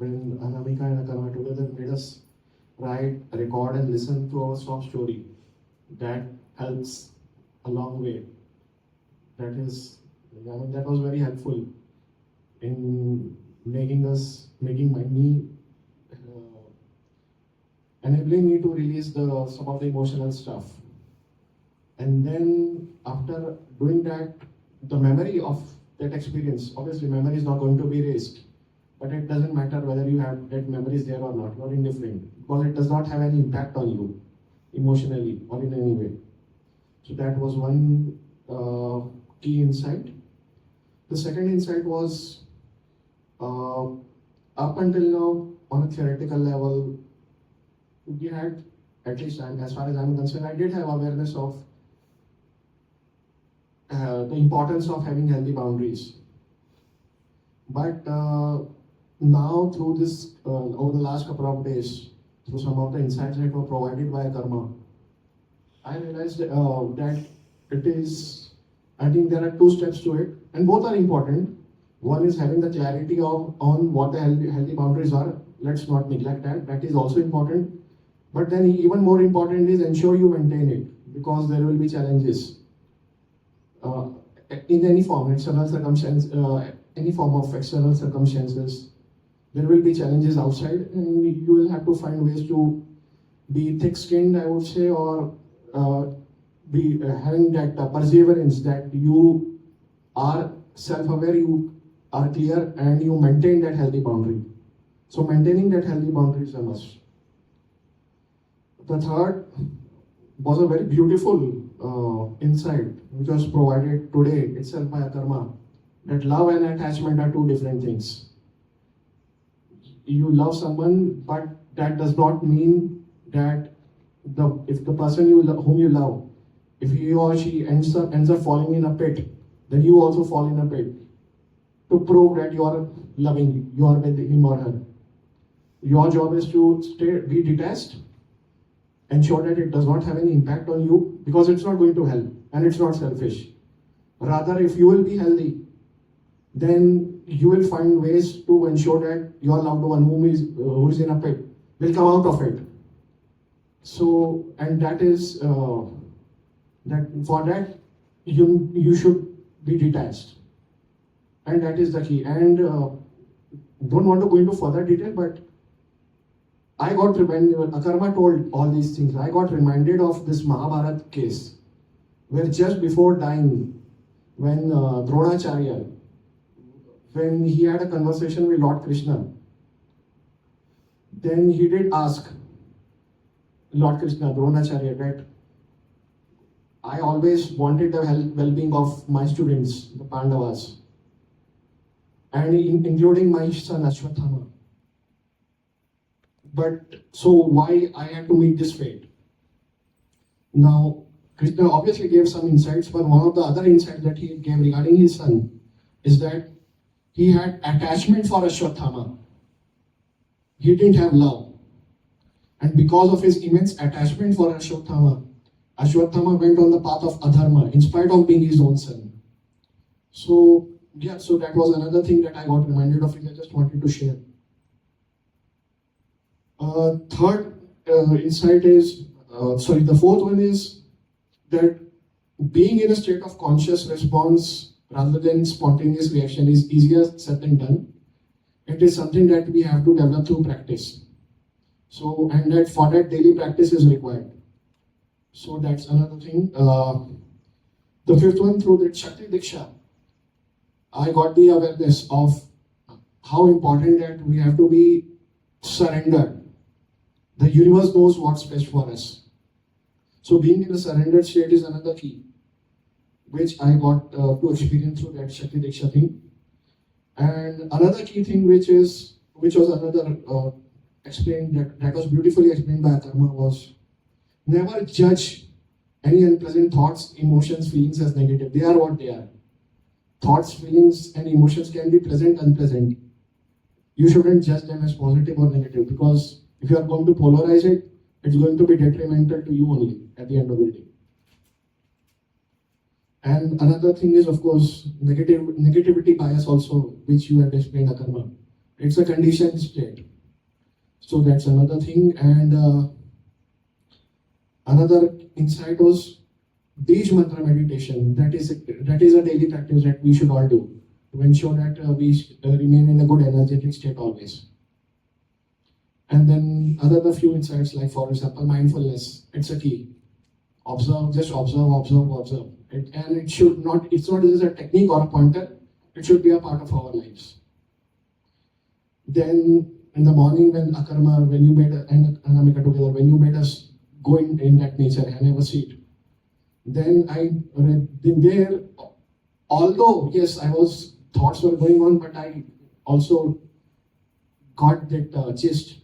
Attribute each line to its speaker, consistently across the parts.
Speaker 1: when Anamika and Akarma together made us write, record, and listen to our soft story. That helps a long way. That was very helpful in enabling me to release some of the emotional stuff. And then after doing that, the memory of that experience, obviously memory is not going to be erased, but it doesn't matter whether you have that memories there or not, you're indifferent, because it does not have any impact on you emotionally or in any way. So that was one key insight. The second insight was, up until now, on a theoretical level, we had, at least as far as I'm concerned, I did have awareness of the importance of having healthy boundaries. But now through this, over the last couple of days, through some of the insights that were provided by Karma, I realized that I think there are two steps to it, and both are important. One is having the clarity on what the healthy boundaries are. Let's not neglect that. That is also important. But then even more important is ensure you maintain it, because there will be challenges. In any form, any form of external circumstances, there will be challenges outside, and you will have to find ways to be thick-skinned, I would say, or be having that perseverance that you are self-aware, you are clear, and you maintain that healthy boundary. So maintaining that healthy boundary is a must. The third was a very beautiful insight which was provided today itself by Akarma, that love and attachment are two different things. You love someone, but that does not mean that if the person whom you love, if he or she ends up falling in a pit, then you also fall in a pit, to prove that you are loving, you are with him or her. Your job is to be detached, ensure that it does not have any impact on you, because it's not going to help, and it's not selfish. Rather, if you will be healthy, then you will find ways to ensure that your loved one who is in a pit will come out of it. So, and that is that for that you should be detached, and that is the key. And don't want to go into further detail, but I got reminded, Akarma told all these things, I got reminded of this Mahabharata case, where just before dying, when Dronacharya, when he had a conversation with Lord Krishna, then he did ask Lord Krishna, Dronacharya, that I always wanted the well-being of my students, the Pandavas, and including my son Ashwatthama. But so why I had to meet this fate? Now, Krishna obviously gave some insights, but one of the other insights that he gave regarding his son is that he had attachment for Ashwatthama. He didn't have love. And because of his immense attachment for Ashwatthama, Ashwatthama went on the path of adharma in spite of being his own son. So, yeah, so that was another thing that I got reminded of, which I just wanted to share. The fourth one is that being in a state of conscious response rather than spontaneous reaction is easier said than done. It is something that we have to develop through practice. So, and that for that daily practice is required. So that's another thing. The fifth one, through the Shakti Diksha, I got the awareness of how important that we have to be surrendered. The universe knows what's best for us. So being in a surrendered state is another key, which I got to experience through that Shakti Diksha thing. And another key thing which was another explained, that was beautifully explained by Akarma, was never judge any unpleasant thoughts, emotions, feelings as negative. They are what they are. Thoughts, feelings, and emotions can be pleasant, unpleasant. You shouldn't judge them as positive or negative, because if you are going to polarize it, it's going to be detrimental to you only at the end of the day. And another thing is, of course, negativity bias also, which you have explained, Akarma. It's a conditioned state. So that's another thing. And another insight was Bij mantra meditation. That is a daily practice that we should all do to ensure that we remain in a good energetic state always. And then another few insights, like for example, mindfulness. It's a key. Observe, just observe, observe, observe. And it should not. It's not just a technique or a pointer. It should be a part of our lives. Then in the morning when Akarma, when you made and Anamika together, when you made us go in that nature and have a seat, then I read there, although yes, thoughts were going on, but I also got that gist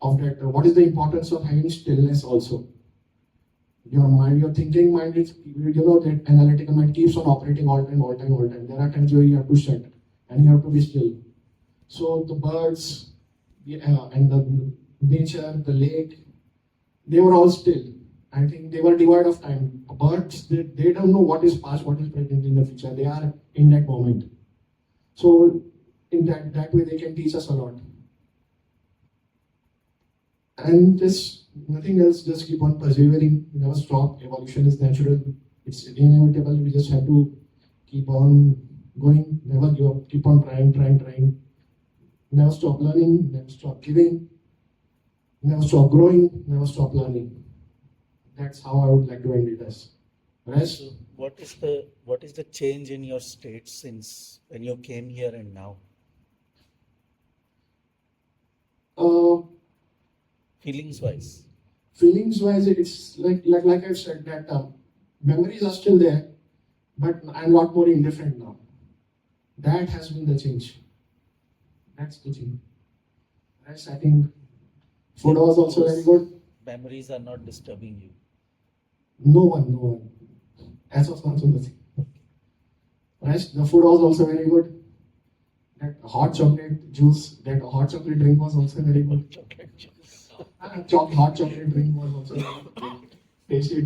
Speaker 1: of that. What is the importance of having stillness also? Your mind, your thinking mind is, that analytical mind keeps on operating all time, all time, all time. There are times where you have to shut and you have to be still. So the birds and the nature, the lake, they were all still. I think they were devoid of time. Birds, they don't know what is past, what is present in the future. They are in that moment. So in that way, they can teach us a lot. And just nothing else, just keep on persevering, never stop. Evolution is natural, it's inevitable. We just have to keep on going, never give up, keep on trying. Never stop learning, never stop giving, never stop growing, never stop learning. That's how I would like to end it as. Rest.
Speaker 2: So what is the change in your state since when you came here and now? Feelings wise,
Speaker 1: it's like I've said that memories are still there, but I'm a lot more indifferent now. That has been the change. That's the thing. Rest, I think food was also very good.
Speaker 2: memories are not disturbing you.
Speaker 1: No one. As of now, so nothing. Rest, the food was also very good. That hot chocolate juice, that hot chocolate drink was also very good.
Speaker 2: Chocolate juice.
Speaker 1: Hot chocolate drink was also very tasty.